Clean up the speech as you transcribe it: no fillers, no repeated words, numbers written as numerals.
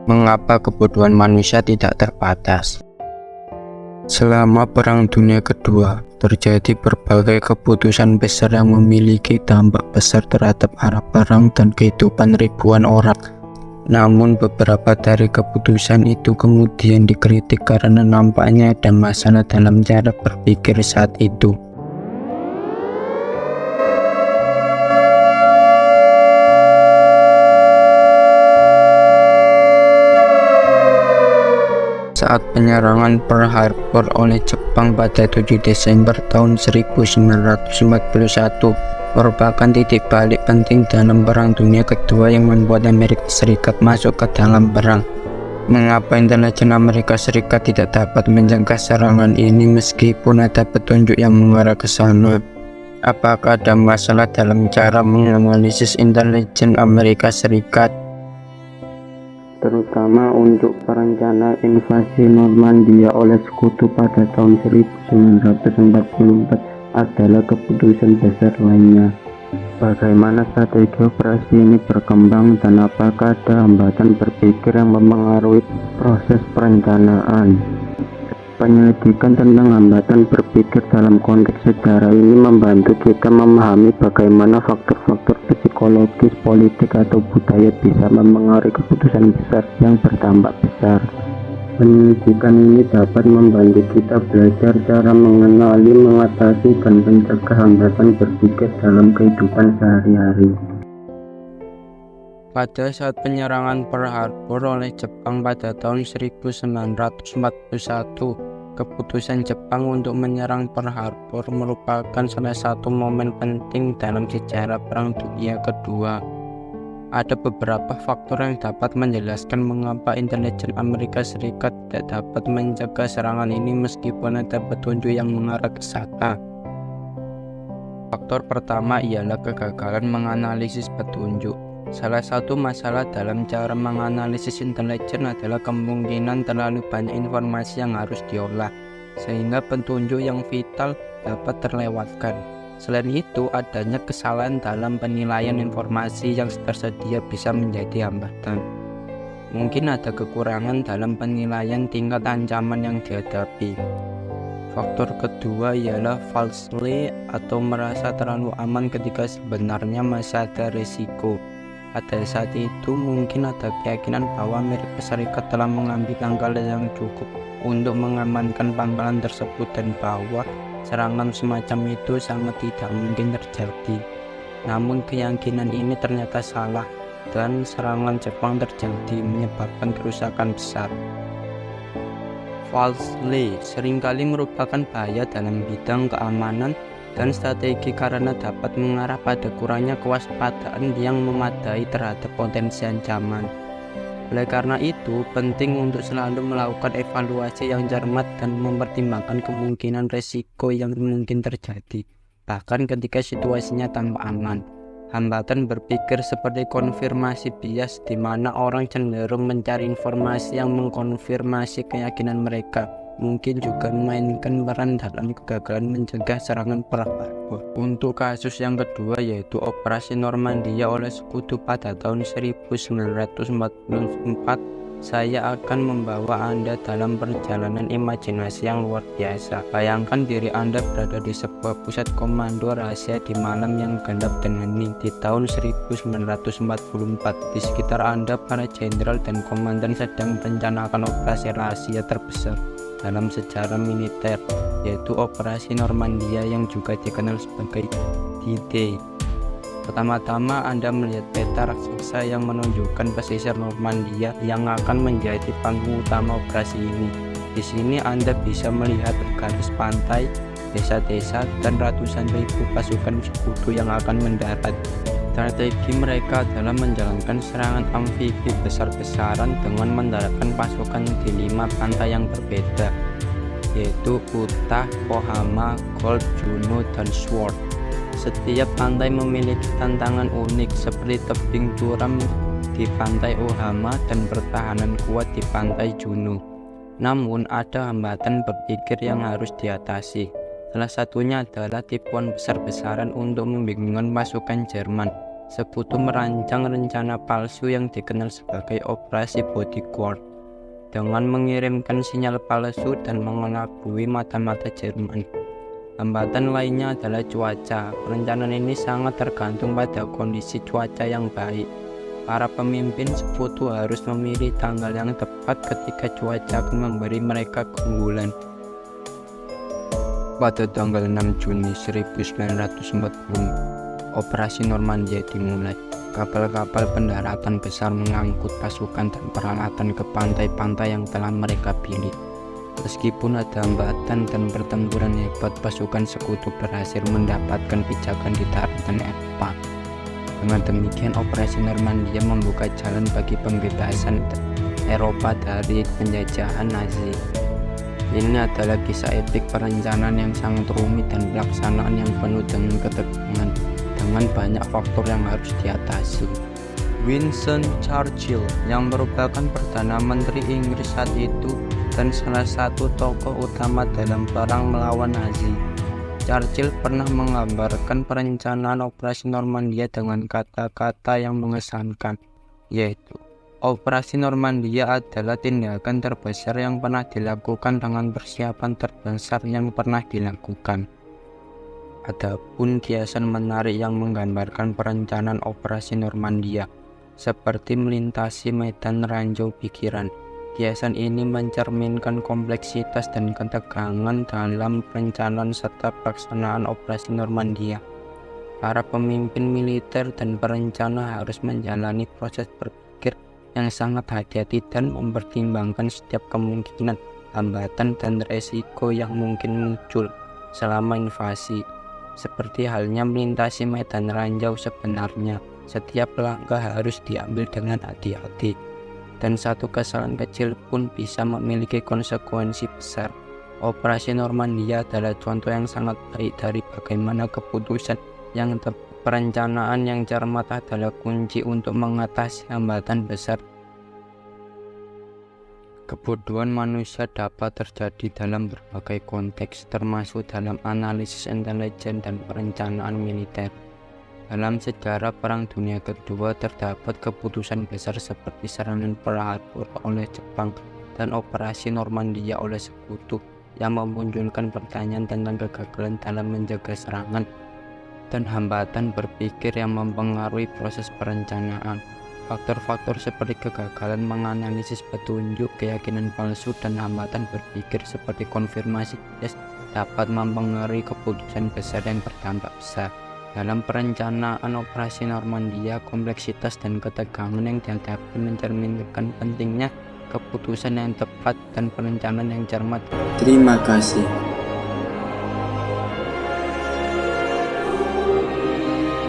Mengapa kebodohan manusia tidak terbatas? Selama Perang Dunia Kedua, terjadi berbagai keputusan besar yang memiliki dampak besar terhadap arah perang dan kehidupan ribuan orang. Namun beberapa dari keputusan itu kemudian dikritik karena nampaknya ada masalah dalam cara berpikir saat itu. Saat penyerangan Pearl Harbor oleh Jepang pada 7 Desember tahun 1941 merupakan titik balik penting dalam Perang Dunia Kedua yang membuat Amerika Serikat masuk ke dalam perang. Mengapa intelijen Amerika Serikat tidak dapat mencegah serangan ini meskipun ada petunjuk yang mengarah ke sana? Apakah ada masalah dalam cara menganalisis intelijen Amerika Serikat? Terutama untuk perencana invasi Normandia oleh Sekutu pada tahun 1944 adalah keputusan besar lainnya. Bagaimana strategi operasi ini berkembang dan apakah ada hambatan berpikir yang mempengaruhi proses perencanaan? Penyelidikan tentang hambatan berpikir dalam konteks sejarah ini membantu kita memahami bagaimana faktor-faktor psikologis, politik, atau budaya bisa mempengaruhi keputusan besar yang berdampak besar. Penyelidikan ini dapat membantu kita belajar cara mengenali, mengatasi, dan mencegah hambatan berpikir dalam kehidupan sehari-hari. Pada saat penyerangan Pearl Harbor oleh Jepang pada tahun 1941, keputusan Jepang untuk menyerang Pearl Harbor merupakan salah satu momen penting dalam sejarah Perang Dunia Kedua. Ada beberapa faktor yang dapat menjelaskan mengapa intelijen Amerika Serikat tidak dapat mencegah serangan ini meskipun ada petunjuk yang mengarah ke sana. Faktor pertama ialah kegagalan menganalisis petunjuk. Salah satu masalah dalam cara menganalisis intelijen adalah kemungkinan terlalu banyak informasi yang harus diolah, sehingga petunjuk yang vital dapat terlewatkan. Selain itu, adanya kesalahan dalam penilaian informasi yang tersedia bisa menjadi hambatan. Mungkin ada kekurangan dalam penilaian tingkat ancaman yang dihadapi. Faktor kedua ialah falsely atau merasa terlalu aman ketika sebenarnya masih ada risiko. Pada saat itu mungkin ada keyakinan bahwa Amerika Serikat telah mengambil langkah yang cukup untuk mengamankan pangkalan tersebut dan bahwa serangan semacam itu sangat tidak mungkin terjadi. Namun keyakinan ini ternyata salah dan serangan Jepang terjadi menyebabkan kerusakan besar. Falsely seringkali merupakan bahaya dalam bidang keamanan dan strategi karena dapat mengarah pada kurangnya kewaspadaan yang memadai terhadap potensi ancaman. Oleh karena itu, penting untuk selalu melakukan evaluasi yang cermat dan mempertimbangkan kemungkinan resiko yang mungkin terjadi, bahkan ketika situasinya tampak aman. Hambatan berpikir seperti konfirmasi bias, di mana orang cenderung mencari informasi yang mengkonfirmasi keyakinan mereka, mungkin juga memainkan peran dalam kegagalan mencegah serangan Pearl Harbor. Untuk kasus yang kedua, yaitu Operasi Normandia oleh Sekutu pada tahun 1944, saya akan membawa Anda dalam perjalanan imajinasi yang luar biasa. Bayangkan diri Anda berada di sebuah pusat komando rahasia di malam yang gelap dan hening di tahun 1944. Di sekitar Anda, para jenderal dan komandan sedang merencanakan operasi rahasia terbesar dalam sejarah militer, yaitu Operasi Normandia yang juga dikenal sebagai D-Day. Pertama-tama Anda melihat peta raksasa yang menunjukkan pesisir Normandia yang akan menjadi panggung utama operasi ini. Di sini Anda bisa melihat garis pantai, desa-desa, dan ratusan ribu pasukan sekutu yang akan mendarat. Strategi mereka adalah menjalankan serangan amfibi besar-besaran dengan mendaratkan pasukan di 5 pantai yang berbeda, yaitu Utah, Kohama, Cold, Juno, dan Sword. Setiap pantai memiliki tantangan unik seperti tebing curam di pantai Ohama dan pertahanan kuat di pantai Juno. Namun ada hambatan berpikir yang harus diatasi. Salah satunya adalah tipuan besar-besaran untuk membingungkan pasukan Jerman. Sekutu merancang rencana palsu yang dikenal sebagai Operasi Bodyguard dengan mengirimkan sinyal palsu dan mengelabui mata-mata Jerman. Hambatan lainnya adalah cuaca. Perencanaan ini sangat tergantung pada kondisi cuaca yang baik. Para pemimpin sekutu harus memilih tanggal yang tepat ketika cuaca akan memberi mereka keunggulan. Pada tanggal 6 Juni 1940, Operasi Normandia dimulai. Kapal-kapal pendaratan besar mengangkut pasukan dan peralatan ke pantai-pantai yang telah mereka pilih. Meskipun ada hambatan dan pertempuran hebat, pasukan sekutu berhasil mendapatkan pijakan di daratan Eropa. Dengan demikian, Operasi Normandia membuka jalan bagi pembebasan Eropa dari penjajahan Nazi. Ini adalah kisah epik perencanaan yang sangat rumit dan pelaksanaan yang penuh dengan ketegangan, dengan banyak faktor yang harus diatasi. Winston Churchill, yang merupakan Perdana Menteri Inggris saat itu dan salah satu tokoh utama dalam perang melawan Nazi. Churchill pernah menggambarkan perencanaan Operasi Normandia dengan kata-kata yang mengesankan, yaitu Operasi Normandia adalah tindakan terbesar yang pernah dilakukan dengan persiapan terbesar yang pernah dilakukan. Adapun kiasan menarik yang menggambarkan perencanaan Operasi Normandia, seperti melintasi medan ranjau pikiran. Kiasan ini mencerminkan kompleksitas dan ketegangan dalam perencanaan serta pelaksanaan Operasi Normandia. Para pemimpin militer dan perencana harus menjalani proses berpikir yang sangat hati-hati dan mempertimbangkan setiap kemungkinan, hambatan dan resiko yang mungkin muncul selama invasi. Seperti halnya melintasi medan ranjau sebenarnya, setiap langkah harus diambil dengan hati-hati, dan satu kesalahan kecil pun bisa memiliki konsekuensi besar. Operasi Normandia adalah contoh yang sangat baik dari bagaimana keputusan yang tepat. Perencanaan yang cermat adalah kunci untuk mengatasi hambatan besar. Kebodohan manusia dapat terjadi dalam berbagai konteks, termasuk dalam analisis intelijen dan perencanaan militer. Dalam sejarah Perang Dunia Kedua terdapat keputusan besar seperti serangan Pearl Harbor oleh Jepang dan Operasi Normandia oleh Sekutu yang memunculkan pertanyaan tentang kegagalan dalam menjaga serangan dan hambatan berpikir yang mempengaruhi proses perencanaan. Faktor-faktor seperti kegagalan menganalisis petunjuk, keyakinan palsu, dan hambatan berpikir seperti konfirmasi bias dapat mempengaruhi keputusan besar yang berdampak besar. Dalam perencanaan Operasi Normandia, kompleksitas dan ketegangan yang dihadapi mencerminkan pentingnya keputusan yang tepat dan perencanaan yang cermat. Terima kasih.